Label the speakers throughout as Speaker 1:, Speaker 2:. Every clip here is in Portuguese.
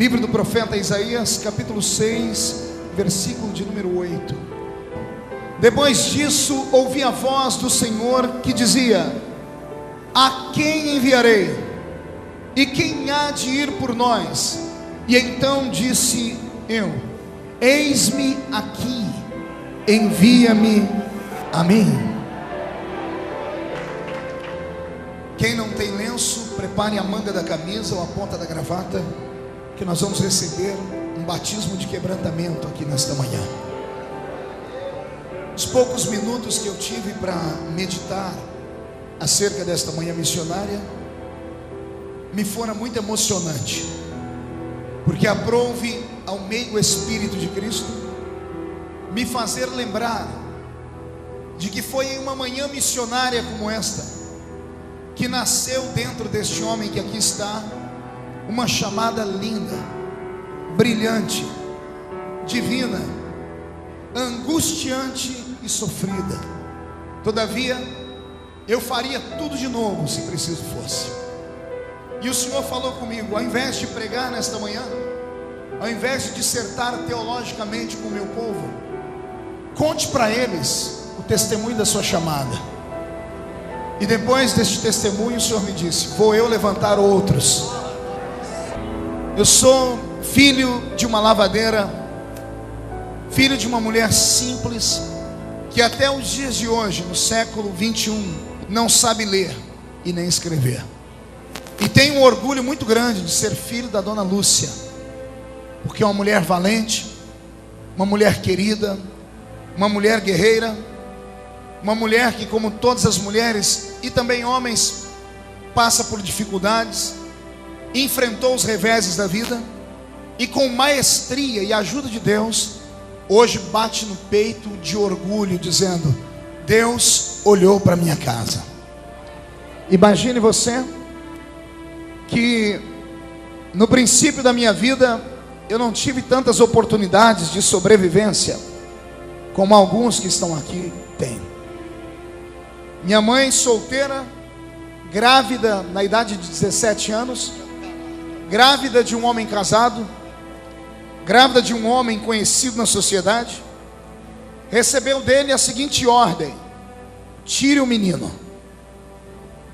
Speaker 1: Livro do profeta Isaías, capítulo 6, versículo de número 8. Depois disso, ouvi a voz do Senhor que dizia: a quem enviarei? E quem há de ir por nós? E então disse eu: eis-me aqui, envia-me a mim. Quem não tem lenço, prepare a manga da camisa ou a ponta da gravata, que nós vamos receber um batismo de quebrantamento aqui nesta manhã. Os poucos minutos que eu tive para meditar acerca desta manhã missionária me foram muito emocionante, porque aprouve ao meigo Espírito de Cristo me fazer lembrar de que foi em uma manhã missionária como esta que nasceu dentro deste homem que aqui está uma chamada linda, brilhante, divina, angustiante e sofrida. Todavia, eu faria tudo de novo se preciso fosse. E o Senhor falou comigo: ao invés de pregar nesta manhã, ao invés de dissertar teologicamente com o meu povo, conte para eles o testemunho da sua chamada. E depois deste testemunho, o Senhor me disse: vou eu levantar outros. Eu sou filho de uma lavadeira, filho de uma mulher simples, que até os dias de hoje, no século 21, não sabe ler e nem escrever. E tenho um orgulho muito grande de ser filho da dona Lúcia, porque é uma mulher valente, uma mulher querida, uma mulher guerreira, uma mulher que, como todas as mulheres e também homens, passa por dificuldades, enfrentou os reveses da vida e com maestria e ajuda de Deus, hoje bate no peito de orgulho, dizendo: Deus olhou para minha casa. Imagine você que no princípio da minha vida eu não tive tantas oportunidades de sobrevivência como alguns que estão aqui têm. Minha mãe solteira, grávida na idade de 17 anos, grávida de um homem casado, grávida de um homem conhecido na sociedade, recebeu dele a seguinte ordem: tire o menino,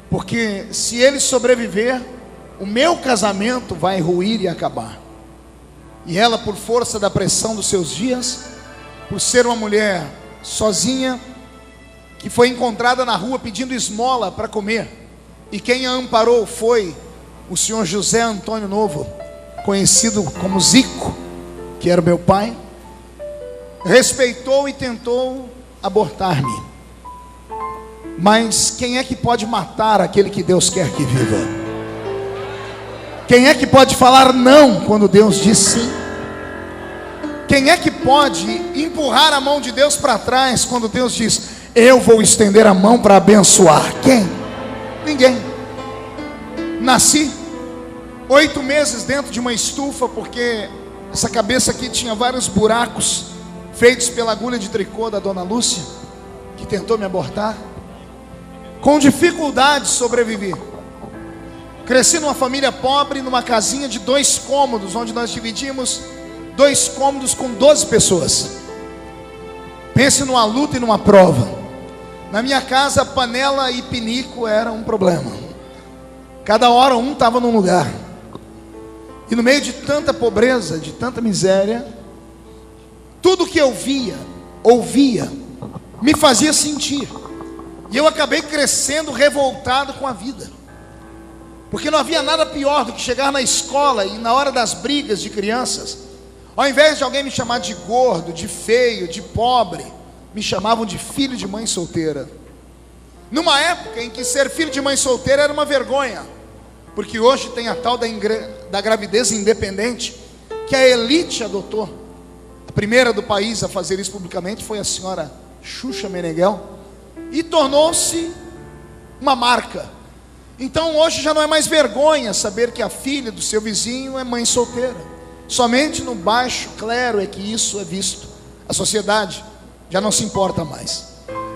Speaker 1: porque se ele sobreviver, o meu casamento vai ruir e acabar. E ela, por força da pressão dos seus dias, por ser uma mulher sozinha, que foi encontrada na rua pedindo esmola para comer, e quem a amparou foi o senhor José Antônio Novo, conhecido como Zico, que era o meu pai, respeitou e tentou abortar-me. Mas quem é que pode matar aquele que Deus quer que viva? Quem é que pode falar não quando Deus diz sim? Quem é que pode empurrar a mão de Deus para trás quando Deus diz: eu vou estender a mão para abençoar? Quem? Ninguém. Nasci 8 meses dentro de uma estufa, porque essa cabeça aqui tinha vários buracos feitos pela agulha de tricô da dona Lúcia, que tentou me abortar. Com dificuldade sobrevivi. Cresci numa família pobre, numa casinha de 2 cômodos, onde nós dividimos 2 cômodos com 12 pessoas. Pense numa luta e numa prova. Na minha casa, panela e pinico era um problema. Cada hora um estava num lugar. E no meio de tanta pobreza, de tanta miséria, tudo que eu via, ouvia, me fazia sentir. E eu acabei crescendo revoltado com a vida, porque não havia nada pior do que chegar na escola e na hora das brigas de crianças, ao invés de alguém me chamar de gordo, de feio, de pobre, me chamavam de filho de mãe solteira. Numa época em que ser filho de mãe solteira era uma vergonha, porque hoje tem a tal da gravidez independente, que a elite adotou. A primeira do país a fazer isso publicamente foi a senhora Xuxa Meneghel, e tornou-se uma marca. Então hoje já não é mais vergonha saber que a filha do seu vizinho é mãe solteira. Somente no baixo clero é que isso é visto. A sociedade já não se importa mais.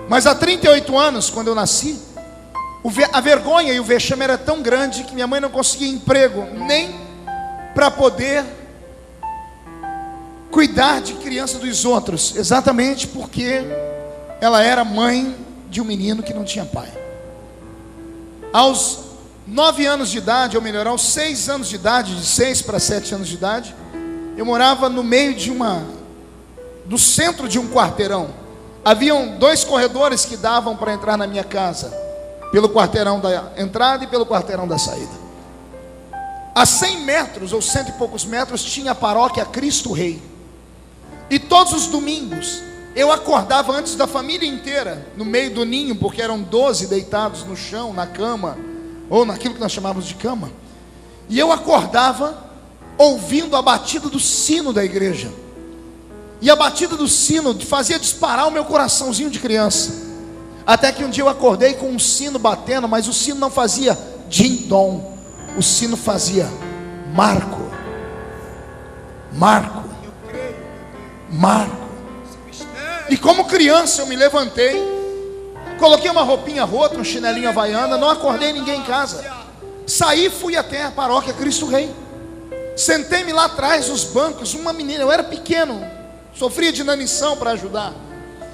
Speaker 1: Mas há 38 anos, quando eu nasci, a vergonha e o vexame era tão grande que minha mãe não conseguia emprego nem para poder cuidar de criança dos outros, exatamente porque ela era mãe de um menino que não tinha pai. Aos 9 anos de idade, ou melhor, aos 6 anos de idade, de 6 para 7 anos de idade, eu morava no meio do centro de um quarteirão. Haviam 2 corredores que davam para entrar na minha casa, pelo quarteirão da entrada e pelo quarteirão da saída. A 100 metros, ou 100 e poucos metros, tinha a paróquia Cristo Rei. E todos os domingos, eu acordava antes da família inteira, no meio do ninho, porque eram 12 deitados no chão, na cama, ou naquilo que nós chamávamos de cama. E eu acordava ouvindo a batida do sino da igreja. E a batida do sino fazia disparar o meu coraçãozinho de criança. Até que um dia eu acordei com um sino batendo, mas o sino não fazia din-dom. O sino fazia Marco, Marco, Marco. E como criança eu me levantei, coloquei uma roupinha rota, um chinelinho havaiana, não acordei ninguém em casa. Saí e fui até a paróquia Cristo Rei. Sentei-me lá atrás nos bancos, uma menina, eu era pequeno, sofria de inanição para ajudar.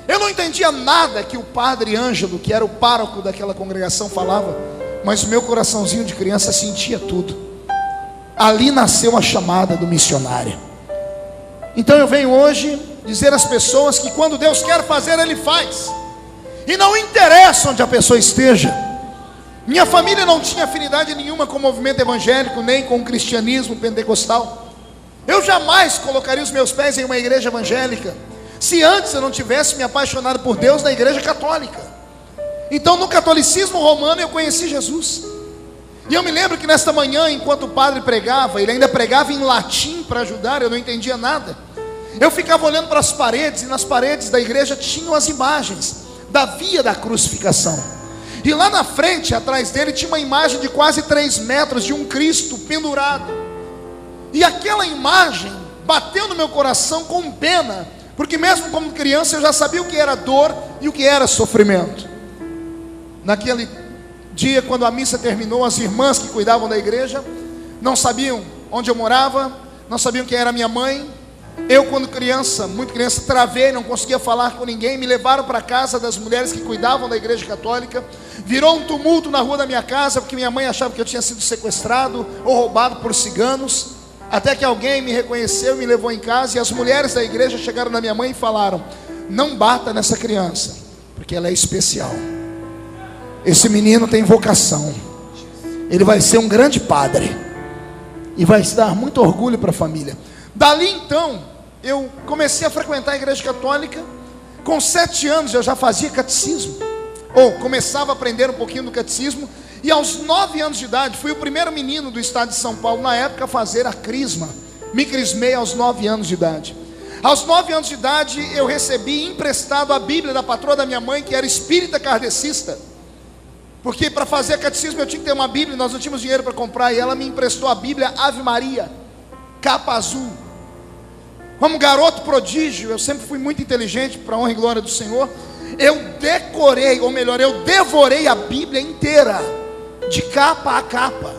Speaker 1: Eu não entendia nada que o padre Ângelo, que era o pároco daquela congregação, falava, mas o meu coraçãozinho de criança sentia tudo. Ali nasceu a chamada do missionário. Então eu venho hoje dizer às pessoas que quando Deus quer fazer, Ele faz. E não interessa onde a pessoa esteja. Minha família não tinha afinidade nenhuma com o movimento evangélico, nem com o cristianismo pentecostal. Eu jamais colocaria os meus pés em uma igreja evangélica, se antes eu não tivesse me apaixonado por Deus na igreja católica. Então no catolicismo romano eu conheci Jesus. E eu me lembro que nesta manhã, enquanto o padre pregava, ele ainda pregava em latim para ajudar, eu não entendia nada. Eu ficava olhando para as paredes, e nas paredes da igreja tinham as imagens da via da crucificação. E lá na frente, atrás dele, tinha uma imagem de quase 3 metros de um Cristo pendurado. E aquela imagem bateu no meu coração com pena, porque mesmo como criança eu já sabia o que era dor e o que era sofrimento. Naquele dia, quando a missa terminou, as irmãs que cuidavam da igreja não sabiam onde eu morava, não sabiam quem era minha mãe. Eu, quando criança, muito criança, travei, não conseguia falar com ninguém. Me levaram para a casa das mulheres que cuidavam da igreja católica. Virou um tumulto na rua da minha casa, porque minha mãe achava que eu tinha sido sequestrado ou roubado por ciganos. Até que alguém me reconheceu e me levou em casa. E as mulheres da igreja chegaram na minha mãe e falaram: não bata nessa criança, porque ela é especial. Esse menino tem vocação. Ele vai ser um grande padre e vai dar muito orgulho para a família. Dali então, eu comecei a frequentar a igreja católica. Com 7 anos eu já fazia catecismo, ou começava a aprender um pouquinho do catecismo. E aos 9 anos de idade, fui o primeiro menino do estado de São Paulo, na época, a fazer a crisma. Me crismei aos 9 anos de idade. Aos 9 anos de idade, eu recebi emprestado a Bíblia da patroa da minha mãe, que era espírita kardecista. Porque para fazer catecismo eu tinha que ter uma Bíblia, nós não tínhamos dinheiro para comprar. E ela me emprestou a Bíblia Ave Maria, capa azul. Como garoto prodígio, eu sempre fui muito inteligente, para a honra e glória do Senhor. Eu decorei, ou melhor, eu devorei a Bíblia inteira, de capa a capa.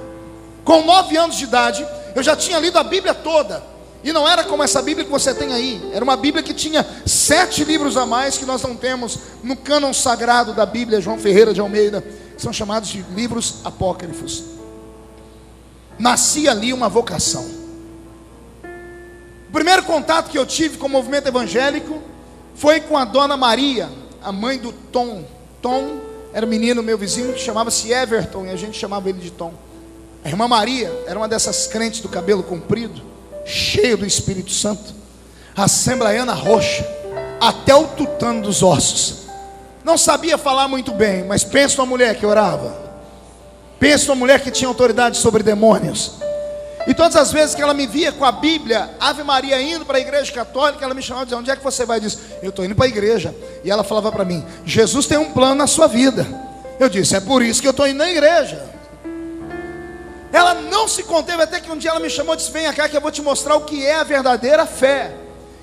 Speaker 1: Com 9 anos de idade, eu já tinha lido a Bíblia toda. E não era como essa Bíblia que você tem aí. Era uma Bíblia que tinha 7 livros a mais, que nós não temos no cânon sagrado da Bíblia, João Ferreira de Almeida, que são chamados de livros apócrifos. Nascia ali uma vocação. O primeiro contato que eu tive com o movimento evangélico foi com a dona Maria, a mãe do Tom. Tom era um menino, meu vizinho, que chamava-se Everton, e a gente chamava ele de Tom. A irmã Maria era uma dessas crentes do cabelo comprido, cheio do Espírito Santo, assembleiana roxa, até o tutano dos ossos. Não sabia falar muito bem, mas pensa numa mulher que orava. Pensa numa mulher que tinha autoridade sobre demônios. E todas as vezes que ela me via com a Bíblia, Ave Maria, indo para a igreja católica, ela me chamava e dizia: onde é que você vai? Eu disse: eu estou indo para a igreja. E ela falava para mim: Jesus tem um plano na sua vida. Eu disse: é por isso que eu estou indo na igreja. Ela não se conteve, até que um dia ela me chamou e disse: vem cá que eu vou te mostrar o que é a verdadeira fé.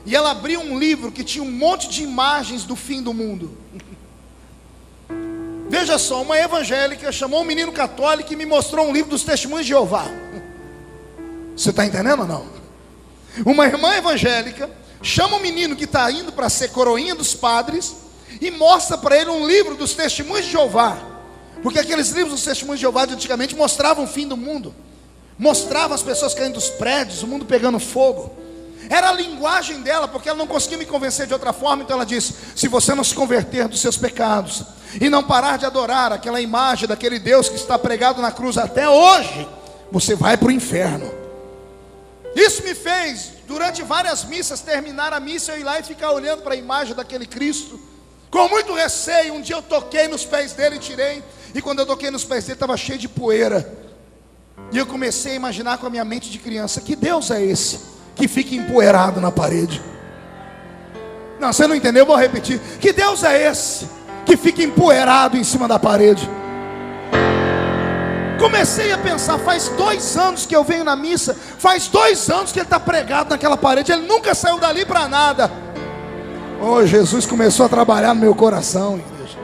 Speaker 1: E ela abriu um livro que tinha um monte de imagens do fim do mundo. Veja só, uma evangélica chamou um menino católico e me mostrou um livro dos Testemunhos de Jeová. Você está entendendo ou não? Uma irmã evangélica chama o menino que está indo para ser coroinha dos padres e mostra para ele um livro dos testemunhos de Jeová. Porque aqueles livros dos testemunhos de Jeová de antigamente mostravam o fim do mundo, mostravam as pessoas caindo dos prédios, o mundo pegando fogo. Era a linguagem dela, porque ela não conseguia me convencer de outra forma. Então ela disse: se você não se converter dos seus pecados e não parar de adorar aquela imagem daquele Deus que está pregado na cruz até hoje, você vai para o inferno. Isso me fez, durante várias missas, terminar a missa, eu ir lá e ficar olhando para a imagem daquele Cristo, com muito receio. Um dia eu toquei nos pés dele e tirei, e quando eu toquei nos pés dele estava cheio de poeira. E eu comecei a imaginar com a minha mente de criança: que Deus é esse que fica empoeirado na parede? Não, você não entendeu, eu vou repetir. Que Deus é esse que fica empoeirado em cima da parede? Comecei a pensar, faz 2 anos que eu venho na missa, faz 2 anos que ele está pregado naquela parede, ele nunca saiu dali para nada. Oh, Jesus começou a trabalhar no meu coração, igreja.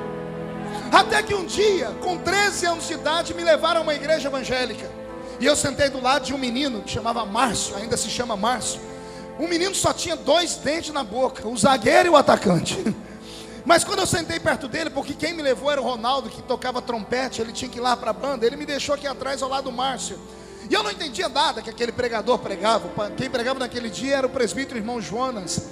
Speaker 1: Até que um dia, com 13 anos de idade, me levaram a uma igreja evangélica. E eu sentei do lado de um menino que chamava Márcio, ainda se chama Márcio. O menino só tinha 2 dentes na boca, o zagueiro e o atacante. Mas quando eu sentei perto dele, porque quem me levou era o Ronaldo, que tocava trompete, ele tinha que ir lá para a banda, ele me deixou aqui atrás ao lado do Márcio. E eu não entendia nada que aquele pregador pregava. Quem pregava naquele dia era o presbítero irmão Jonas.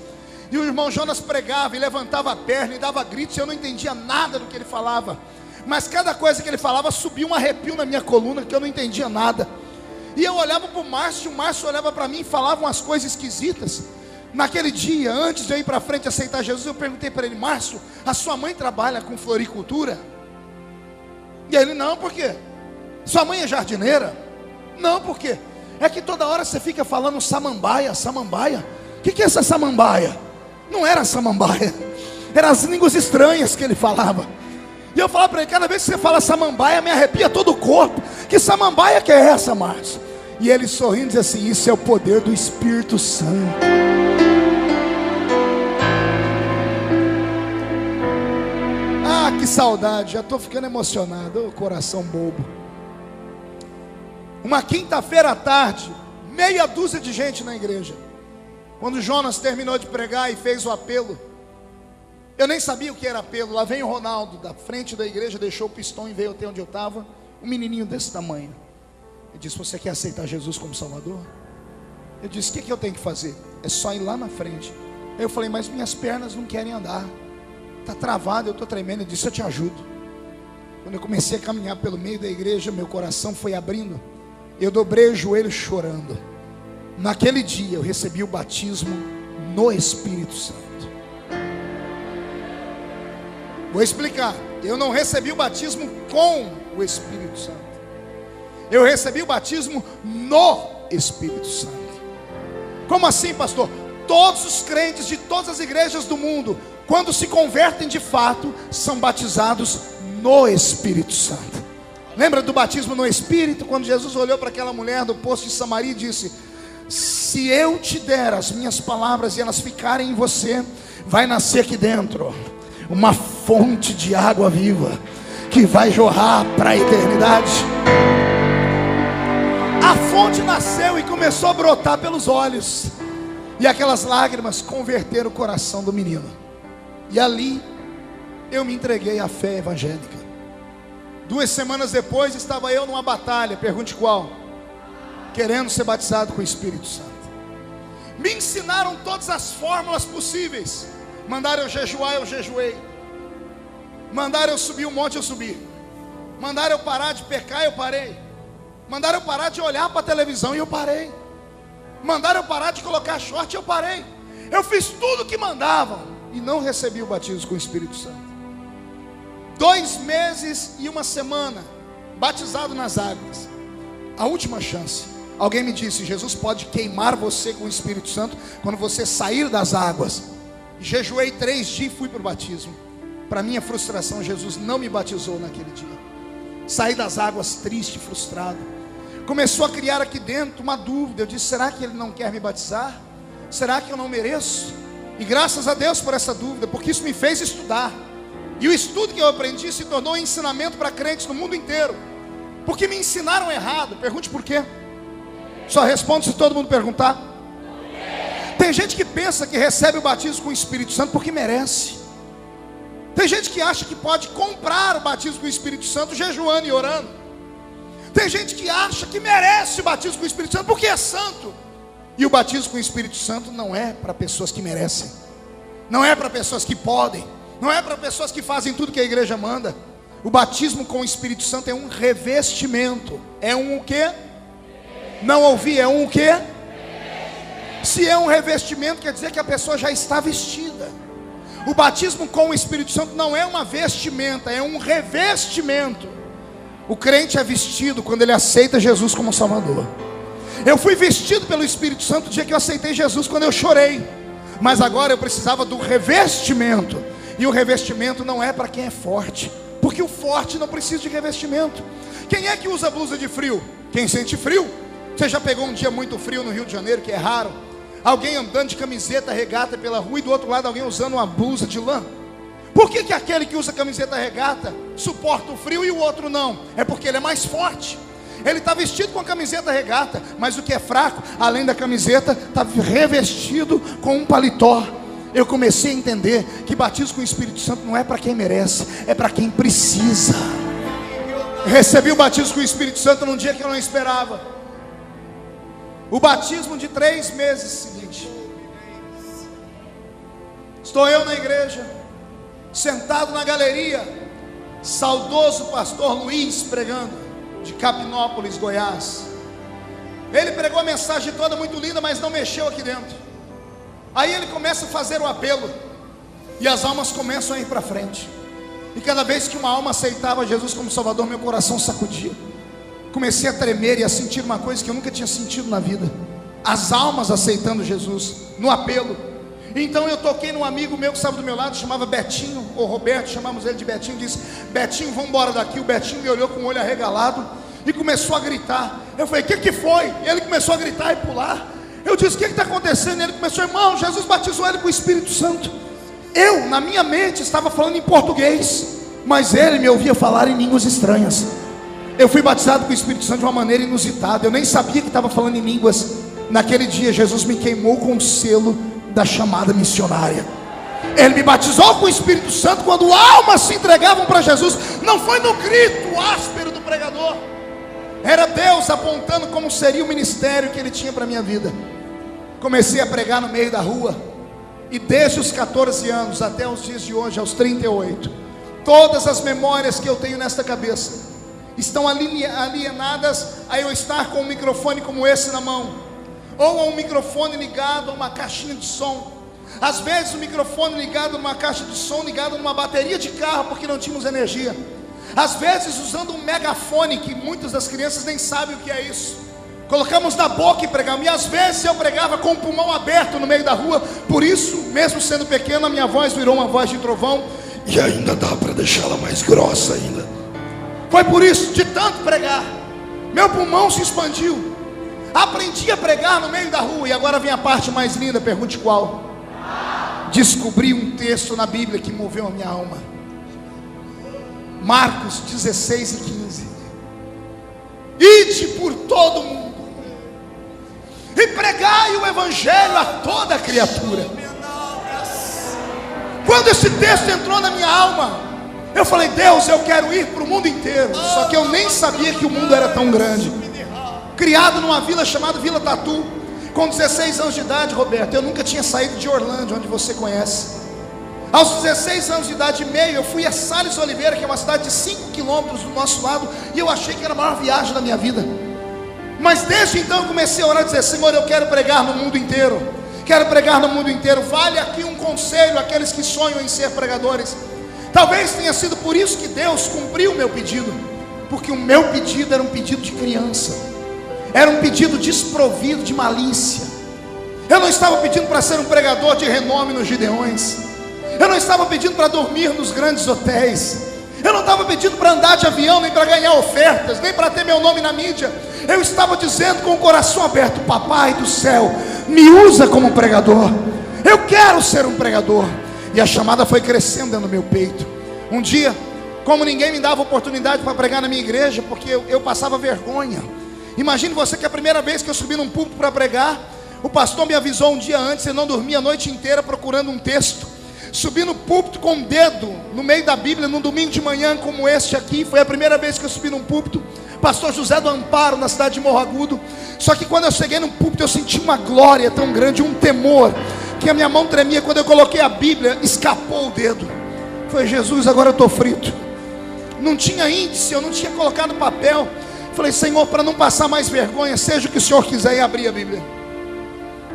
Speaker 1: E o irmão Jonas pregava e levantava a perna e dava gritos, e eu não entendia nada do que ele falava. Mas cada coisa que ele falava subia um arrepio na minha coluna, que eu não entendia nada. E eu olhava para o Márcio olhava para mim e falava umas coisas esquisitas. Naquele dia, antes de eu ir para frente aceitar Jesus, eu perguntei para ele: Márcio, a sua mãe trabalha com floricultura? E ele: não, por quê? Sua mãe é jardineira? Não, por quê? É que toda hora você fica falando samambaia, samambaia. O que é essa samambaia? Não era samambaia, eram as línguas estranhas que ele falava. E eu falava para ele: cada vez que você fala samambaia, me arrepia todo o corpo. Que samambaia que é essa, Márcio? E ele sorrindo diz assim: isso é o poder do Espírito Santo. Ah, que saudade, já estou ficando emocionado, oh, coração bobo. Uma quinta-feira à tarde, meia dúzia de gente na igreja. Quando Jonas terminou de pregar e fez o apelo, eu nem sabia o que era apelo. Lá vem o Ronaldo, da frente da igreja, deixou o pistão e veio até onde eu estava. Um menininho desse tamanho. Ele disse: você quer aceitar Jesus como Salvador? Eu disse: o que eu tenho que fazer? É só ir lá na frente. Eu falei: mas minhas pernas não querem andar, está travado, eu estou tremendo. Ele disse: eu te ajudo. Quando eu comecei a caminhar pelo meio da igreja, meu coração foi abrindo. Eu dobrei o joelho chorando. Naquele dia eu recebi o batismo no Espírito Santo. Vou explicar. Eu não recebi o batismo com o Espírito Santo. Eu recebi o batismo no Espírito Santo. Como assim, pastor? Todos os crentes de todas as igrejas do mundo, quando se convertem de fato, são batizados no Espírito Santo. Lembra do batismo no Espírito? Quando Jesus olhou para aquela mulher do poço de Samaria e disse: se eu te der as minhas palavras e elas ficarem em você, vai nascer aqui dentro uma fonte de água viva, que vai jorrar para a eternidade. A fonte nasceu e começou a brotar pelos olhos, e aquelas lágrimas converteram o coração do menino. E ali eu me entreguei à fé evangélica. 2 semanas depois estava eu numa batalha, pergunte qual, querendo ser batizado com o Espírito Santo. Me ensinaram todas as fórmulas possíveis. Mandaram eu jejuar, eu jejuei. Mandaram eu subir um monte, eu subi. Mandaram eu parar de pecar, eu parei. Mandaram eu parar de olhar para a televisão e eu parei. Mandaram eu parar de colocar short e eu parei. Eu fiz tudo o que mandavam e não recebi o batismo com o Espírito Santo. 2 meses e 1 semana batizado nas águas. A última chance. Alguém me disse: Jesus pode queimar você com o Espírito Santo quando você sair das águas. Jejuei 3 dias e fui para o batismo. Para minha frustração, Jesus não me batizou naquele dia. Saí das águas triste, frustrado. Começou a criar aqui dentro uma dúvida. Eu disse: será que Ele não quer me batizar? Será que eu não mereço? E graças a Deus por essa dúvida, porque isso me fez estudar. E o estudo que eu aprendi se tornou um ensinamento para crentes no mundo inteiro. Porque me ensinaram errado. Pergunte por quê. Só respondo se todo mundo perguntar. Tem gente que pensa que recebe o batismo com o Espírito Santo porque merece. Tem gente que acha que pode comprar o batismo com o Espírito Santo jejuando e orando. Tem gente que acha que merece o batismo com o Espírito Santo porque é santo. E o batismo com o Espírito Santo não é para pessoas que merecem, não é para pessoas que podem, não é para pessoas que fazem tudo que a igreja manda. O batismo com o Espírito Santo é um revestimento. É um o quê? Não ouvi, é um o quê? Se é um revestimento, quer dizer que a pessoa já está vestida. O batismo com o Espírito Santo não é uma vestimenta, é um revestimento. O crente é vestido quando ele aceita Jesus como Salvador. Eu fui vestido pelo Espírito Santo no dia que eu aceitei Jesus, quando eu chorei. Mas agora eu precisava do revestimento. E o revestimento não é para quem é forte, porque o forte não precisa de revestimento. Quem é que usa blusa de frio? Quem sente frio. Você já pegou um dia muito frio no Rio de Janeiro, que é raro? Alguém andando de camiseta regata pela rua e do outro lado alguém usando uma blusa de lã. Por que que aquele que usa camiseta regata suporta o frio e o outro não? É porque ele é mais forte. Ele está vestido com a camiseta regata, mas o que é fraco, além da camiseta, está revestido com um paletó. Eu comecei a entender que batismo com o Espírito Santo não é para quem merece, é para quem precisa. Recebi o batismo com o Espírito Santo num dia que eu não esperava. O batismo de 3 meses seguinte. Estou eu na igreja, sentado na galeria, saudoso pastor Luiz pregando, de Capinópolis, Goiás. Ele pregou a mensagem toda muito linda, mas não mexeu aqui dentro. Aí ele começa a fazer o apelo, e as almas começam a ir para frente. E cada vez que uma alma aceitava Jesus como Salvador, meu coração sacudia. Comecei a tremer e a sentir uma coisa que eu nunca tinha sentido na vida: as almas aceitando Jesus, no apelo. Então eu toquei num amigo meu que estava do meu lado, chamava Betinho, ou Roberto, chamamos ele de Betinho. Disse: Betinho, vamos embora daqui. O Betinho me olhou com o olho arregalado e começou a gritar. Eu falei: o que foi? E ele começou a gritar e pular. Eu disse: o que está acontecendo? E ele começou: irmão, Jesus batizou ele com o Espírito Santo. Eu, na minha mente, estava falando em português, mas ele me ouvia falar em línguas estranhas. Eu fui batizado com o Espírito Santo de uma maneira inusitada. Eu nem sabia que estava falando em línguas. Naquele dia Jesus me queimou com o selo da chamada missionária. Ele me batizou com o Espírito Santo quando almas se entregavam para Jesus. Não foi no grito áspero do pregador, era Deus apontando como seria o ministério que Ele tinha para a minha vida. Comecei a pregar no meio da rua, e desde os 14 anos até os dias de hoje, aos 38, todas as memórias que eu tenho nesta cabeça estão alienadas a eu estar com um microfone como esse na mão, ou a um microfone ligado a uma caixinha de som. Às vezes o microfone ligado numa caixa de som, ligado numa bateria de carro, porque não tínhamos energia. Às vezes usando um megafone, que muitas das crianças nem sabem o que é isso. Colocamos na boca e pregamos. E às vezes eu pregava com o pulmão aberto no meio da rua. Por isso, mesmo sendo pequeno, a minha voz virou uma voz de trovão. E ainda dá para deixá-la mais grossa ainda. Foi por isso, de tanto pregar, meu pulmão se expandiu. Aprendi a pregar no meio da rua. E agora vem a parte mais linda, pergunte qual. Descobri um texto na Bíblia que moveu a minha alma. Marcos 16 e 15. Ide por todo mundo e pregai o evangelho a toda criatura. Quando esse texto entrou na minha alma, eu falei: Deus, eu quero ir para o mundo inteiro. Só que eu nem sabia que o mundo era tão grande. Criado numa vila chamada Vila Tatu, com 16 anos de idade, Roberto, eu nunca tinha saído de Orlândia, onde você conhece. Aos 16 anos de idade e meio, eu fui a Sales Oliveira, que é uma cidade de 5 quilômetros do nosso lado, e eu achei que era a maior viagem da minha vida. Mas desde então eu comecei a orar e dizer: Senhor, eu quero pregar no mundo inteiro. Quero pregar no mundo inteiro. Vale aqui um conselho àqueles que sonham em ser pregadores. Talvez tenha sido por isso que Deus cumpriu o meu pedido, porque o meu pedido era um pedido de criança, era um pedido desprovido de malícia. Eu não estava pedindo para ser um pregador de renome nos Gideões. Eu não estava pedindo para dormir nos grandes hotéis. Eu não estava pedindo para andar de avião, nem para ganhar ofertas, nem para ter meu nome na mídia. Eu estava dizendo com o coração aberto: Papai do céu, me usa como pregador. Eu quero ser um pregador. E a chamada foi crescendo dentro do meu peito. Um dia, como ninguém me dava oportunidade para pregar na minha igreja, porque eu passava vergonha. Imagine você que a primeira vez que eu subi num púlpito para pregar, O pastor me avisou um dia antes, eu não dormi a noite inteira procurando um texto. Subi no púlpito com um dedo no meio da Bíblia, num domingo de manhã como este aqui. Foi a primeira vez que eu subi num púlpito. Pastor José do Amparo, na cidade de Morro Agudo. Só que quando eu cheguei no púlpito, eu senti uma glória tão grande, um temor, que a minha mão tremia. Quando eu coloquei a Bíblia, escapou o dedo. Foi: Jesus, agora eu estou frito. Não tinha índice, eu não tinha colocado papel. Falei: Senhor, para não passar mais vergonha, seja o que o Senhor quiser, e abri a Bíblia.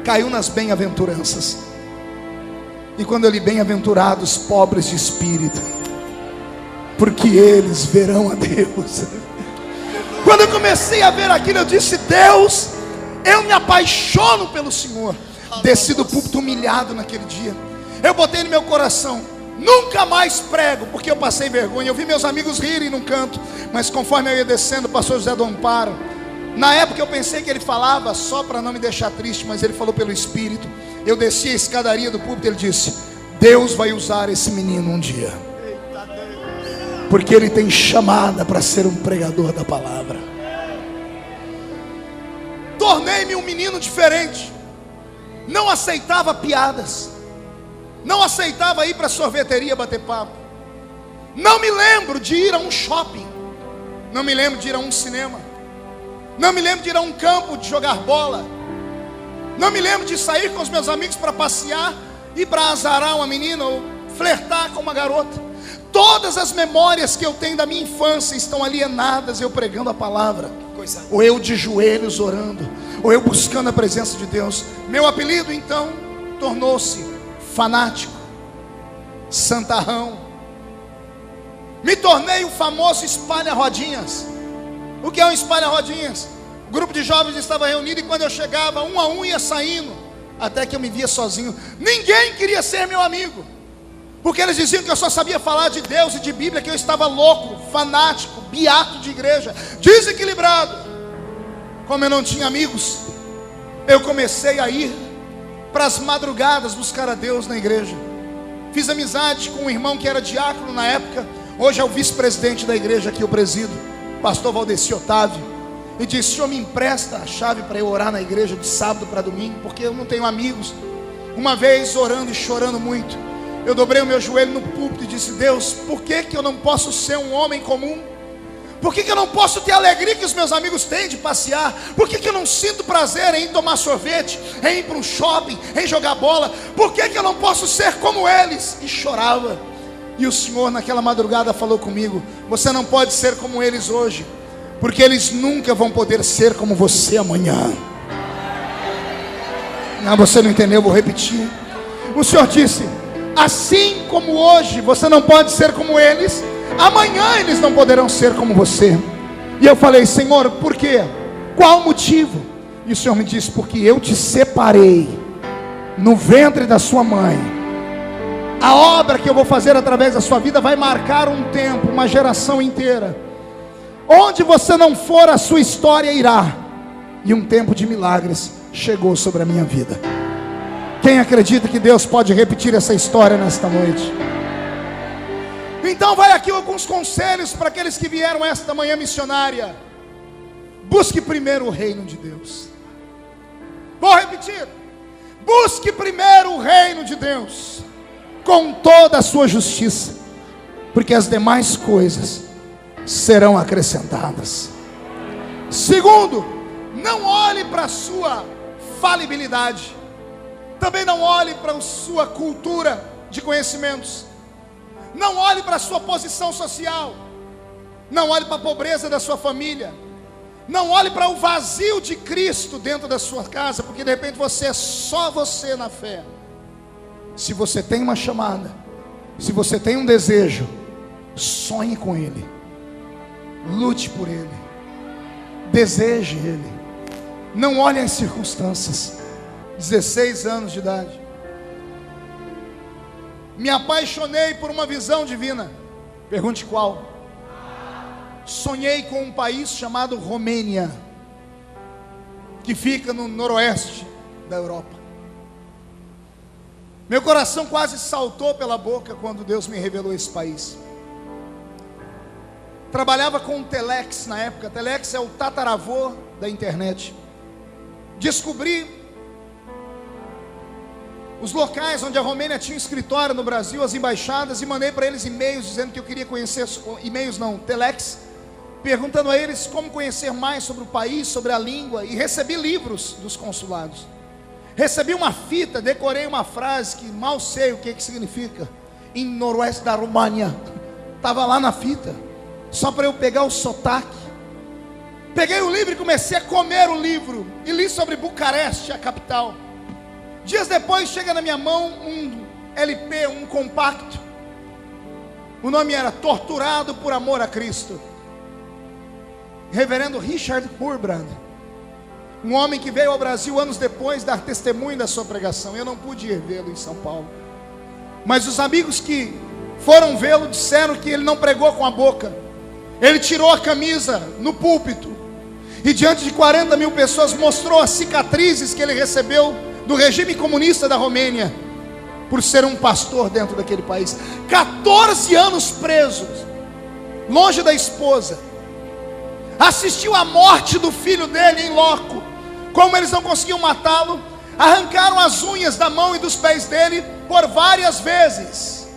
Speaker 1: Caiu nas bem-aventuranças. E quando eu li: bem-aventurados pobres de espírito, porque eles verão a Deus. Quando eu comecei a ver aquilo, eu disse: Deus, eu me apaixono pelo Senhor. Desci do púlpito humilhado naquele dia. Eu botei no meu coração: nunca mais prego, porque eu passei vergonha. Eu vi meus amigos rirem num canto, mas conforme eu ia descendo, o pastor José do Amparo, na época eu pensei que ele falava só para não me deixar triste, mas ele falou pelo Espírito. Eu desci a escadaria do púlpito, ele disse: Deus vai usar esse menino um dia, porque ele tem chamada para ser um pregador da palavra. Tornei-me um menino diferente. Não aceitava piadas, não aceitava ir para a sorveteria bater papo. Não me lembro de ir a um shopping, não me lembro de ir a um cinema, não me lembro de ir a um campo de jogar bola, não me lembro de sair com os meus amigos para passear, ir para azarar uma menina ou flertar com uma garota. Todas as memórias que eu tenho da minha infância estão alienadas, eu pregando a palavra, ou eu de joelhos orando, ou eu buscando a presença de Deus. Meu apelido então tornou-se fanático, santarrão. Me tornei o famoso espalha-rodinhas. O que é um espalha-rodinhas? O grupo de jovens estava reunido, e quando eu chegava, um a um ia saindo, até que eu me via sozinho. Ninguém queria ser meu amigo, porque eles diziam que eu só sabia falar de Deus e de Bíblia, que eu estava louco, fanático, beato de igreja, desequilibrado. Como eu não tinha amigos, eu comecei a ir para as madrugadas buscar a Deus na igreja. Fiz amizade com um irmão que era diácono na época, hoje é o vice-presidente da igreja que eu presido, pastor Valdeci Otávio, e disse: Senhor, me empresta a chave para eu orar na igreja de sábado para domingo, porque eu não tenho amigos. Uma vez, orando e chorando muito, eu dobrei o meu joelho no púlpito e disse: Deus, por que eu não posso ser um homem comum? Por que eu não posso ter a alegria que os meus amigos têm de passear? Por que eu não sinto prazer em tomar sorvete, em ir para um shopping, em jogar bola? Por que eu não posso ser como eles? E chorava. E o Senhor naquela madrugada falou comigo: você não pode ser como eles hoje, porque eles nunca vão poder ser como você amanhã. Não, você não entendeu, vou repetir. O Senhor disse: assim como hoje você não pode ser como eles, amanhã eles não poderão ser como você. E eu falei: Senhor, por quê? Qual o motivo? E o Senhor me disse: porque eu te separei no ventre da sua mãe. A obra que eu vou fazer através da sua vida vai marcar um tempo, uma geração inteira. Onde você não for, a sua história irá. E um tempo de milagres chegou sobre a minha vida. Quem acredita que Deus pode repetir essa história nesta noite? Então vai aqui alguns conselhos para aqueles que vieram esta manhã missionária. Busque primeiro o reino de Deus. Vou repetir: busque primeiro o reino de Deus, com toda a sua justiça, porque as demais coisas serão acrescentadas. Segundo, não olhe para a sua falibilidade. Também não olhe para a sua cultura de conhecimentos. Não olhe para a sua posição social. Não olhe para a pobreza da sua família. Não olhe para o vazio de Cristo dentro da sua casa, porque de repente você é só você na fé. Se você tem uma chamada, se você tem um desejo, sonhe com Ele, lute por Ele, deseje Ele. Não olhe as circunstâncias. 16 anos de idade, me apaixonei por uma visão divina. Pergunte qual? Sonhei com um país chamado Romênia, que fica no noroeste da Europa. Meu coração quase saltou pela boca quando Deus me revelou esse país. Trabalhava com o Telex na época. Telex é o tataravô da internet. Descobri os locais onde a Romênia tinha um escritório no Brasil, as embaixadas, e mandei para eles e-mails dizendo que eu queria conhecer, e-mails não, telex, perguntando a eles como conhecer mais sobre o país, sobre a língua, e recebi livros dos consulados. Recebi uma fita, decorei uma frase que mal sei o que significa, em noroeste da România, estava lá na fita, só para eu pegar o sotaque. Peguei o livro e comecei a comer o livro, e li sobre Bucareste, a capital. Dias depois chega na minha mão um LP, um compacto. O nome era Torturado por Amor a Cristo. Reverendo Richard Wurmbrand, um homem que veio ao Brasil anos depois dar testemunho da sua pregação. Eu não pude ir vê-lo em São Paulo, mas os amigos que foram vê-lo disseram que ele não pregou com a boca. Ele tirou a camisa no púlpito e diante de 40 mil pessoas mostrou as cicatrizes que ele recebeu do regime comunista da Romênia, por ser um pastor dentro daquele país. 14 anos presos, longe da esposa. Assistiu à morte do filho dele em loco. Como eles não conseguiam matá-lo, arrancaram as unhas da mão e dos pés dele por várias vezes.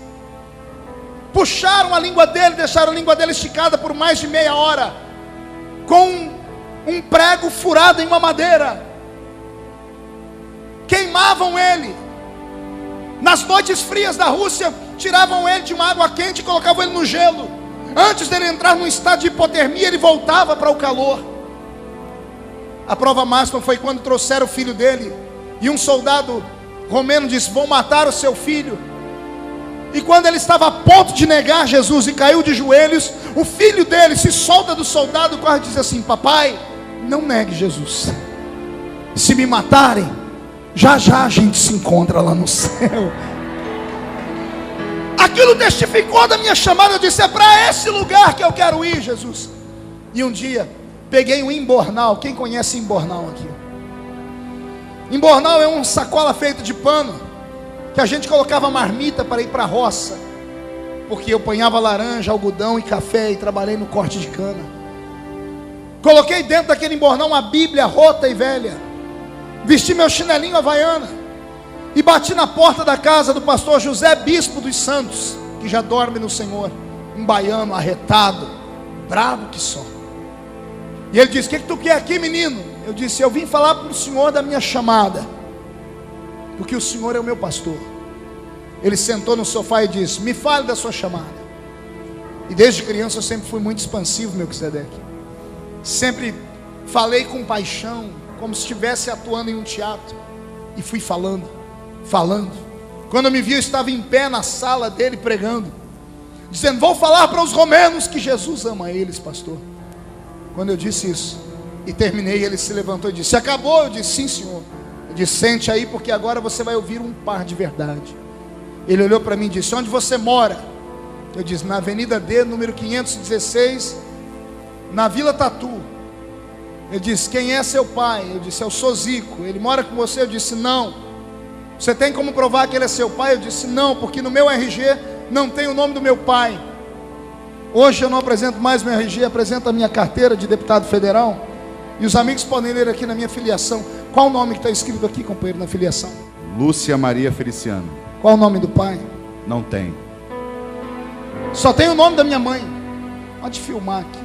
Speaker 1: Puxaram a língua dele, deixaram a língua dele esticada por mais de meia hora, com um prego furado em uma madeira. Queimavam ele. Nas noites frias da Rússia, tiravam ele de uma água quente e colocavam ele no gelo. Antes dele entrar num estado de hipotermia, ele voltava para o calor. A prova máxima foi quando trouxeram o filho dele, e um soldado romeno disse: vão matar o seu filho. E quando ele estava a ponto de negar Jesus e caiu de joelhos, o filho dele se solta do soldado, corre e diz assim: papai, não negue Jesus. Se me matarem, já já a gente se encontra lá no céu. Aquilo testificou da minha chamada. Eu disse: é para esse lugar que eu quero ir, Jesus. E um dia peguei um imbornal. Quem conhece imbornal aqui? Imbornal é uma sacola feita de pano, que a gente colocava marmita para ir para a roça, porque eu apanhava laranja, algodão e café, e trabalhei no corte de cana. Coloquei dentro daquele imbornal uma Bíblia rota e velha, vesti meu chinelinho havaiana e bati na porta da casa do pastor José Bispo dos Santos, que já dorme no Senhor. Um baiano arretado, bravo que só. E ele disse: o que tu quer aqui, menino? Eu disse: eu vim falar para o senhor da minha chamada, porque o senhor é o meu pastor. Ele sentou no sofá e disse: me fale da sua chamada. E desde criança eu sempre fui muito expansivo, Melquisedeque. Sempre falei com paixão, como se estivesse atuando em um teatro. E fui falando. Quando me viu, eu estava em pé na sala dele pregando, dizendo: vou falar para os romenos que Jesus ama eles, pastor. Quando eu disse isso e terminei, ele se levantou e disse: acabou? Eu disse: sim, senhor. Eu disse: sente aí, porque agora você vai ouvir um par de verdade. Ele olhou para mim e disse: onde você mora? Eu disse: na Avenida D, número 516, na Vila Tatu. Ele disse: quem é seu pai? Eu disse: eu sou Zico. Ele mora com você? Eu disse: não. Você tem como provar que ele é seu pai? Eu disse: não, porque no meu RG não tem o nome do meu pai. Hoje eu não apresento mais meu RG, apresento a minha carteira de deputado federal. E os amigos podem ler aqui na minha filiação. Qual o nome que está escrito aqui, companheiro, na filiação?
Speaker 2: Lúcia Maria Feliciano.
Speaker 1: Qual o nome do pai?
Speaker 2: Não tem.
Speaker 1: Só tem o nome da minha mãe. Pode filmar aqui.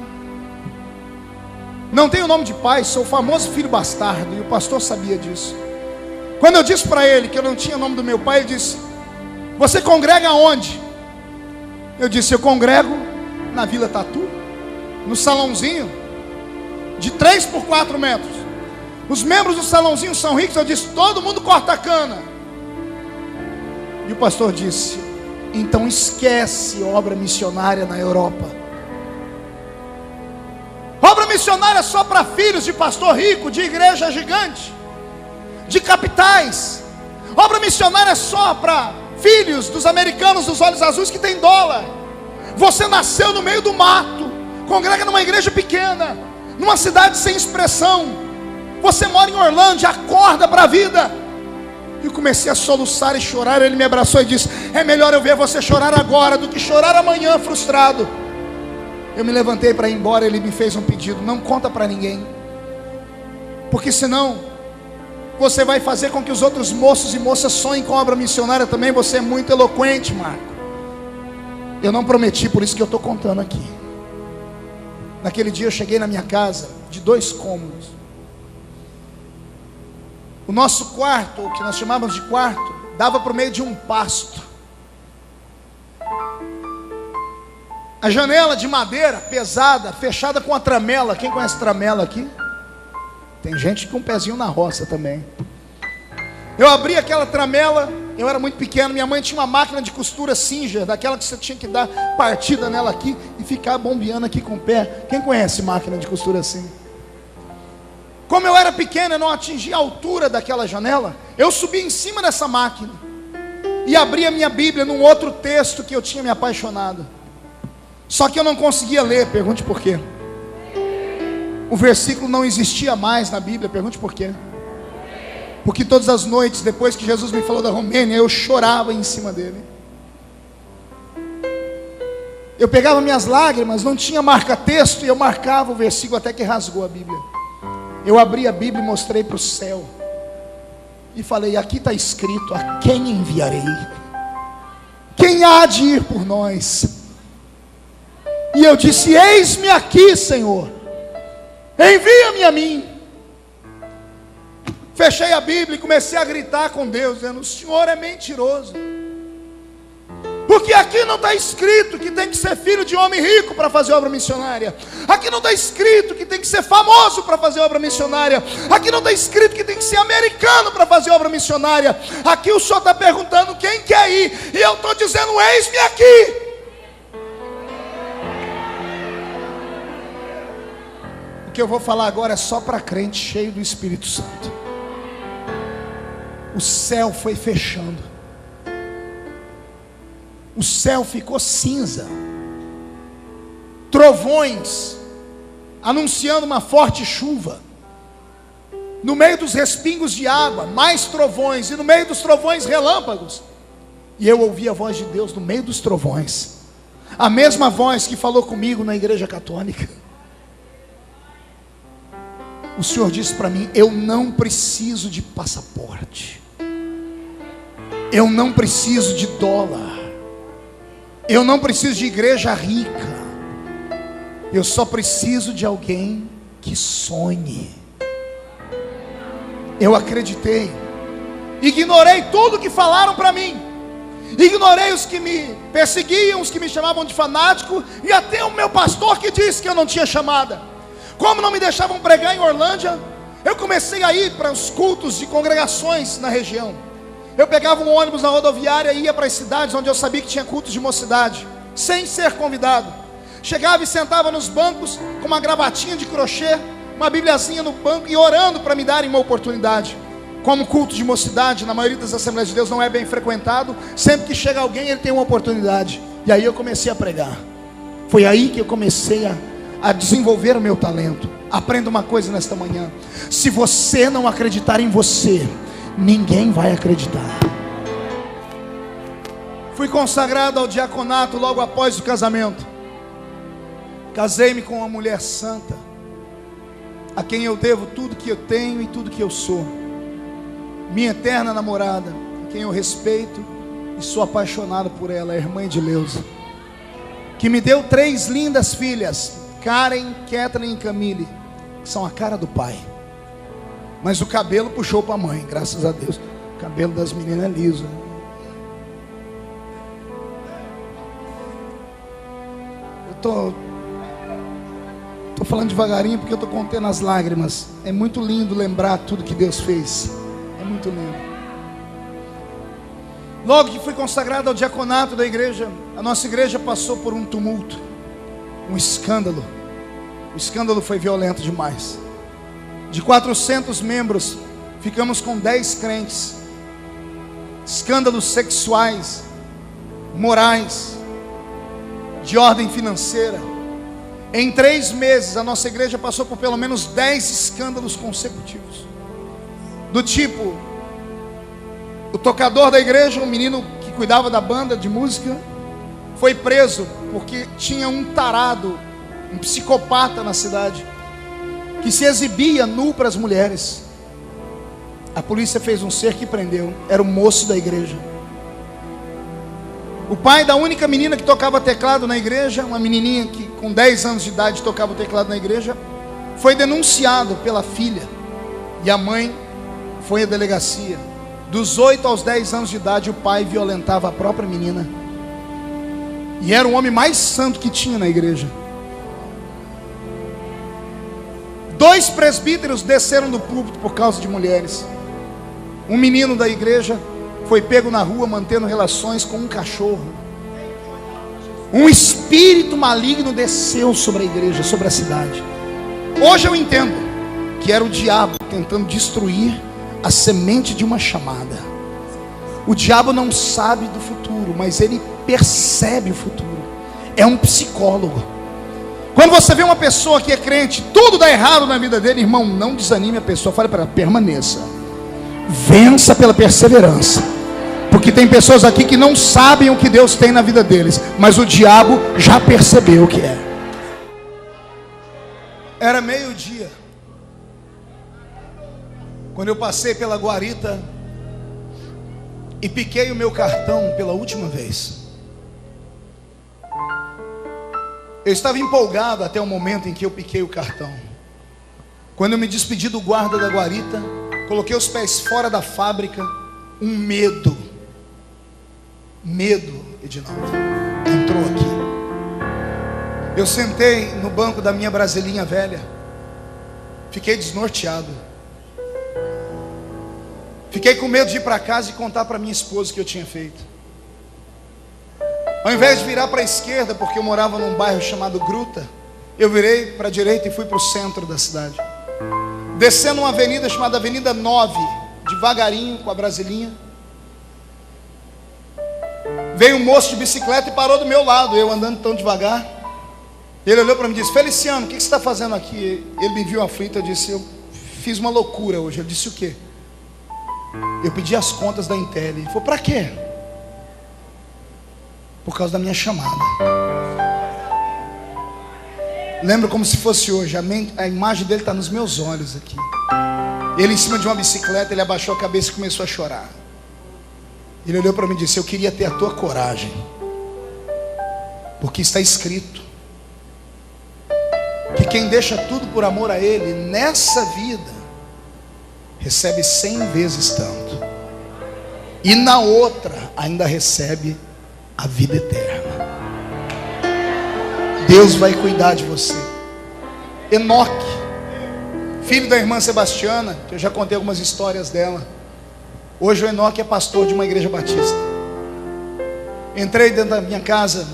Speaker 1: Não tem o nome de pai, sou o famoso filho bastardo. E o pastor sabia disso. Quando eu disse para ele que eu não tinha o nome do meu pai, ele disse: você congrega onde? Eu disse: eu congrego na Vila Tatu, no salãozinho de 3 por 4 metros. Os membros do salãozinho são ricos. Eu disse: todo mundo corta cana. E o pastor disse: então esquece obra missionária na Europa. Obra missionária só para filhos de pastor rico, de igreja gigante, de capitais. Obra missionária só para filhos dos americanos dos olhos azuis que tem dólar. Você nasceu no meio do mato, congrega numa igreja pequena, numa cidade sem expressão. Você mora em Orlândia, acorda para a vida. E eu comecei a soluçar e chorar. Ele me abraçou e disse: é melhor eu ver você chorar agora do que chorar amanhã frustrado. Eu me levantei para ir embora. Ele me fez um pedido: não conta para ninguém, porque senão Você vai fazer com que os outros moços e moças sonhem com a obra missionária também. Você é muito eloquente, Marco. Eu não prometi, por isso que eu estou contando aqui. Naquele dia eu cheguei na minha casa, de 2 cômodos. O nosso quarto, o que nós chamávamos de quarto, dava para o meio de um pasto. A janela de madeira, pesada, fechada com a tramela. Quem conhece tramela aqui? Tem gente com um pezinho na roça também. Eu abri aquela tramela, eu era muito pequeno, minha mãe tinha uma máquina de costura Singer, daquela que você tinha que dar partida nela aqui e ficar bombeando aqui com o pé. Quem conhece máquina de costura assim? Como eu era pequeno, eu não atingia a altura daquela janela, eu subi em cima dessa máquina e abri a minha Bíblia num outro texto que eu tinha me apaixonado. Só que eu não conseguia ler, pergunte por quê. O versículo não existia mais na Bíblia, pergunte por quê. Porque todas as noites, depois que Jesus me falou da Romênia, eu chorava em cima dele. Eu pegava minhas lágrimas, não tinha marca-texto, e eu marcava o versículo até que rasgou a Bíblia. Eu abri a Bíblia e mostrei para o céu. E falei, aqui está escrito, a quem enviarei? Quem há de ir por nós? E eu disse, eis-me aqui, Senhor. Envia-me a mim. Fechei a Bíblia e comecei a gritar com Deus, dizendo, o Senhor é mentiroso. Porque aqui não está escrito que tem que ser filho de homem rico para fazer obra missionária. Aqui não está escrito que tem que ser famoso para fazer obra missionária. Aqui não está escrito que tem que ser americano para fazer obra missionária. Aqui o Senhor está perguntando quem quer ir. E eu estou dizendo, eis-me aqui. O que eu vou falar agora é só para crente cheio do Espírito Santo. O céu foi fechando. O céu ficou cinza. Trovões anunciando uma forte chuva. No meio dos respingos de água, mais trovões. E no meio dos trovões, relâmpagos. E eu ouvi a voz de Deus no meio dos trovões. A mesma voz que falou comigo na igreja católica. O Senhor disse para mim, eu não preciso de passaporte. Eu não preciso de dólar. Eu não preciso de igreja rica. Eu só preciso de alguém que sonhe. Eu acreditei. Ignorei tudo que falaram para mim. Ignorei os que me perseguiam, os que me chamavam de fanático, e até o meu pastor que disse que eu não tinha chamada. Como não me deixavam pregar em Orlândia, eu comecei a ir para os cultos de congregações na região. Eu pegava um ônibus na rodoviária e ia para as cidades onde eu sabia que tinha cultos de mocidade, sem ser convidado. Chegava e sentava nos bancos com uma gravatinha de crochê, uma bibliazinha no banco e orando para me darem uma oportunidade. Como culto de mocidade, na maioria das Assembleias de Deus não é bem frequentado, sempre que chega alguém ele tem uma oportunidade. E aí eu comecei a pregar. Foi aí que eu comecei a desenvolver o meu talento. Aprenda uma coisa nesta manhã: se você não acreditar em você, ninguém vai acreditar. Fui consagrado ao diaconato logo após o casamento. Casei-me com uma mulher santa, a quem eu devo tudo que eu tenho e tudo que eu sou. Minha eterna namorada, a quem eu respeito e sou apaixonado por ela, a irmã Edileuza, que me deu 3 lindas filhas, Karen, Kathleen e Camille, que são a cara do pai. Mas o cabelo puxou para a mãe, graças a Deus. O cabelo das meninas é liso. Eu tô falando devagarinho porque eu tô contendo as lágrimas. É muito lindo lembrar tudo que Deus fez. É muito lindo. Logo que fui consagrado ao diaconato da igreja, a nossa igreja passou por um tumulto, um escândalo. O escândalo foi violento demais. De 400 membros, ficamos com 10 crentes. Escândalos sexuais, morais, de ordem financeira. Em 3 meses, a nossa igreja passou por pelo menos 10 escândalos consecutivos. Do tipo, o tocador da igreja, um menino que cuidava da banda de música, foi preso porque tinha um tarado, um psicopata na cidade, que se exibia nu para as mulheres. A polícia fez um cerco e prendeu. Era o moço da igreja. O pai da única menina que tocava teclado na igreja, uma menininha que com 10 anos de idade tocava o teclado na igreja, foi denunciado pela filha. E a mãe foi à delegacia. Dos 8 aos 10 anos de idade, o pai violentava a própria menina. E era o homem mais santo que tinha na igreja. 2 presbíteros desceram do púlpito por causa de mulheres. Um menino da igreja foi pego na rua mantendo relações com um cachorro. Um espírito maligno desceu sobre a igreja, sobre a cidade. Hoje eu entendo que era o diabo tentando destruir a semente de uma chamada. O diabo não sabe do futuro, mas ele percebe o futuro. É um psicólogo. Quando você vê uma pessoa que é crente, tudo dá errado na vida dele, irmão, não desanime a pessoa, fale para ela, permaneça. Vença pela perseverança. Porque tem pessoas aqui que não sabem o que Deus tem na vida deles, mas o diabo já percebeu o que é. Era meio-dia, quando eu passei pela guarita e piquei o meu cartão pela última vez. Eu estava empolgado até o momento em que eu piquei o cartão. Quando eu me despedi do guarda da guarita, coloquei os pés fora da fábrica, um medo, Edinaldo, entrou aqui. Eu sentei no banco da minha brasilinha velha, fiquei desnorteado. Fiquei com medo de ir para casa e contar para minha esposa o que eu tinha feito. Ao invés de virar para a esquerda, porque eu morava num bairro chamado Gruta, eu virei para a direita e fui para o centro da cidade. Descendo uma avenida chamada Avenida 9, devagarinho, com a brasilinha, veio um moço de bicicleta e parou do meu lado, eu andando tão devagar. Ele olhou para mim e disse: Feliciano, o que você está fazendo aqui? Ele me viu aflito, eu disse: eu fiz uma loucura hoje. Ele disse: o quê? Eu pedi as contas da Intel. Ele falou: para quê? Por causa da minha chamada. Lembro como se fosse hoje. A imagem dele está nos meus olhos aqui. Ele em cima de uma bicicleta, ele abaixou a cabeça e começou a chorar. Ele olhou para mim e disse: eu queria ter a tua coragem, porque está escrito que quem deixa tudo por amor a Ele, nessa vida, recebe 100 vezes tanto, e na outra ainda recebe a vida eterna. Deus vai cuidar de você. Enoque, filho da irmã Sebastiana, que eu já contei algumas histórias dela. Hoje o Enoque é pastor de uma igreja batista. Entrei dentro da minha casa,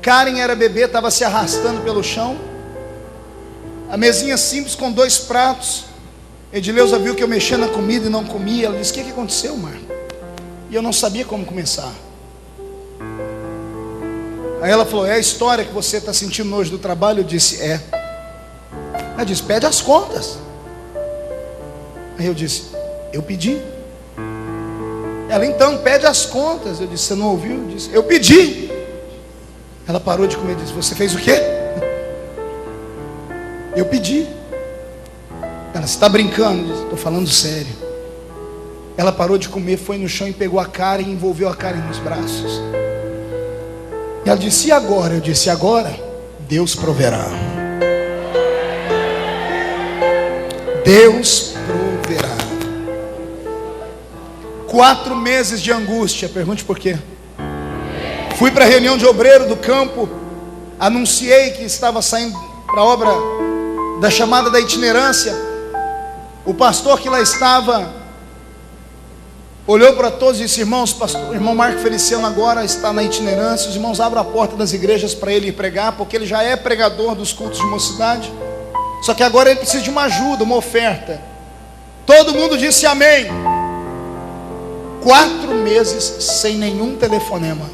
Speaker 1: Karen era bebê, estava se arrastando pelo chão. A mesinha simples com 2 pratos. Edileuza viu que eu mexia na comida e não comia. Ela disse: o que aconteceu, Marco? E eu não sabia como começar. Aí ela falou: é a história que você está sentindo hoje do trabalho? Eu disse: é. Ela disse: pede as contas. Aí eu disse: eu pedi. Ela: então pede as contas. Eu disse: você não ouviu? Eu disse: eu pedi. Ela parou de comer e disse: você fez o quê? Eu pedi. Ela: você está brincando? Eu disse: estou falando sério. Ela parou de comer, foi no chão e pegou a Karen e envolveu a Karen nos braços. E ela disse: e agora? Eu disse: agora Deus proverá. Deus proverá. 4 meses de angústia. Pergunte por quê. Fui para a reunião de obreiro do campo, anunciei que estava saindo para a obra da chamada da itinerância. O pastor que lá estava olhou para todos e disse: irmãos, o irmão Marco Feliciano agora está na itinerância. Os irmãos abram a porta das igrejas para ele ir pregar, porque ele já é pregador dos cultos de mocidade. Só que agora ele precisa de uma ajuda, uma oferta. Todo mundo disse amém. 4 meses sem nenhum telefonema.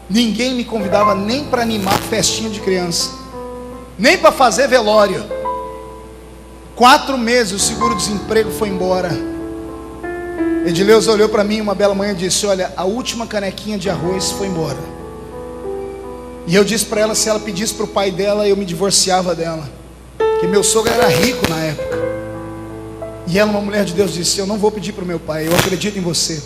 Speaker 1: Ninguém me convidava nem para animar festinha de criança, nem para fazer velório. 4 meses, o seguro-desemprego foi embora. Edileuza olhou para mim uma bela manhã e disse: olha, a última canequinha de arroz foi embora. E eu disse para ela, se ela pedisse para o pai dela, eu me divorciava dela, porque meu sogro era rico na época. E ela, uma mulher de Deus, disse: eu não vou pedir para o meu pai, eu acredito em você.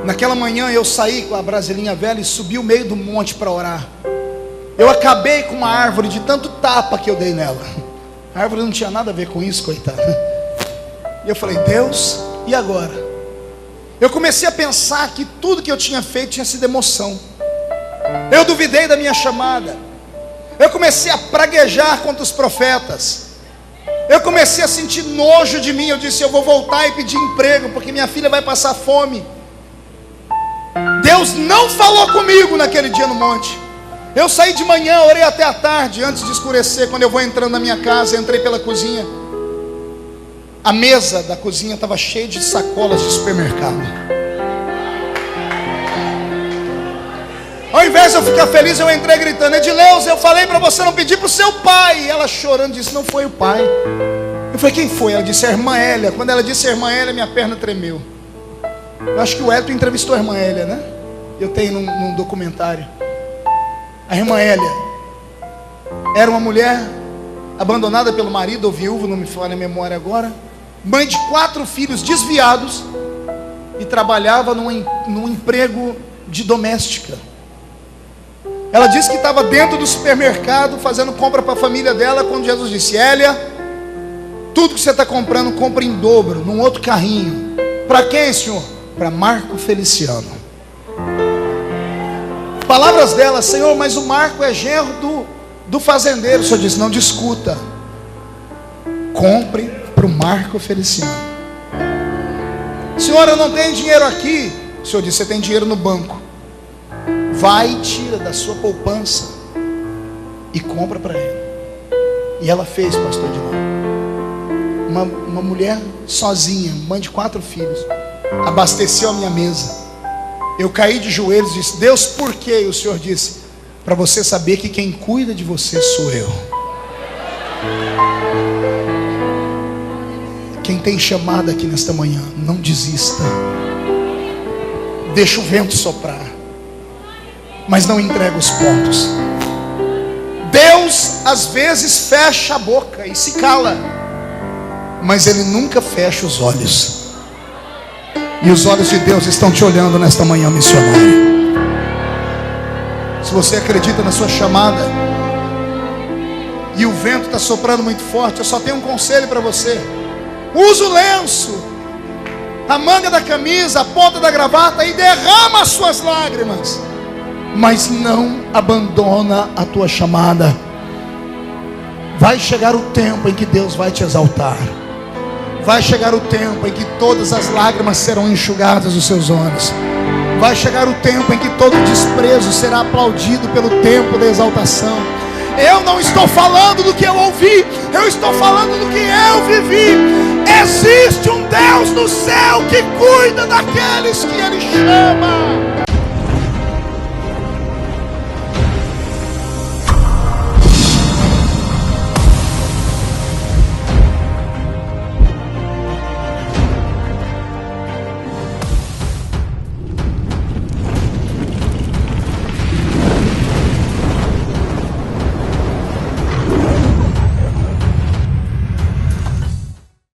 Speaker 1: Naquela manhã eu saí com a brasilinha velha e subi o meio do monte para orar. Eu acabei com uma árvore de tanto tapa que eu dei nela. A árvore não tinha nada a ver com isso, coitada. E eu falei: Deus, e agora? Eu comecei a pensar que tudo que eu tinha feito tinha sido emoção. Eu duvidei da minha chamada. Eu comecei a praguejar contra os profetas. Eu comecei a sentir nojo de mim. Eu disse: eu vou voltar e pedir emprego, porque minha filha vai passar fome. Deus não falou comigo naquele dia no monte. Eu saí de manhã, orei até a tarde, antes de escurecer. Quando eu vou entrando na minha casa, entrei pela cozinha. A mesa da cozinha estava cheia de sacolas de supermercado. Ao invés de eu ficar feliz, eu entrei gritando: Edileuza, eu falei para você não pedir para o seu pai. E ela chorando disse: não foi o pai. Eu falei: quem foi? Ela disse: a irmã Hélia. Quando ela disse a irmã Hélia, minha perna tremeu. Eu acho que o Elton entrevistou a irmã Hélia, né? Eu tenho num documentário. A irmã Hélia era uma mulher abandonada pelo marido, ou viúva, não me falha a memória agora, mãe de 4 filhos desviados, e trabalhava num emprego de doméstica. Ela disse que estava dentro do supermercado fazendo compra para a família dela, quando Jesus disse: Hélia, tudo que você está comprando, compra em dobro, num outro carrinho. Para quem, senhor? Para Marco Feliciano. Palavras dela: Senhor, mas o Marco é genro do fazendeiro. O senhor disse: não discuta, compre para o Marco Feliciano. Senhor, eu não tenho dinheiro aqui. O senhor disse: você tem dinheiro no banco. Vai e tira da sua poupança e compra para ele. E ela fez, pastor Edinaldo. Uma mulher sozinha, mãe de 4 filhos, abasteceu a minha mesa. Eu caí de joelhos e disse: Deus, por quê? E o Senhor disse: para você saber que quem cuida de você sou eu. Quem tem chamado aqui nesta manhã, não desista. Deixa o vento soprar, mas não entrega os pontos. Deus às vezes fecha a boca e se cala, mas Ele nunca fecha os olhos. E os olhos de Deus estão te olhando nesta manhã missionária. Se você acredita na sua chamada e o vento está soprando muito forte, eu só tenho um conselho para você: usa o lenço, a manga da camisa, a ponta da gravata e derrama as suas lágrimas, mas não abandona a tua chamada. Vai chegar o tempo em que Deus vai te exaltar. Vai chegar o tempo em que todas as lágrimas serão enxugadas dos seus olhos. Vai chegar o tempo em que todo desprezo será aplaudido pelo tempo da exaltação. Eu não estou falando do que eu ouvi, eu estou falando do que eu vivi. Existe um Deus no céu que cuida daqueles que Ele chama.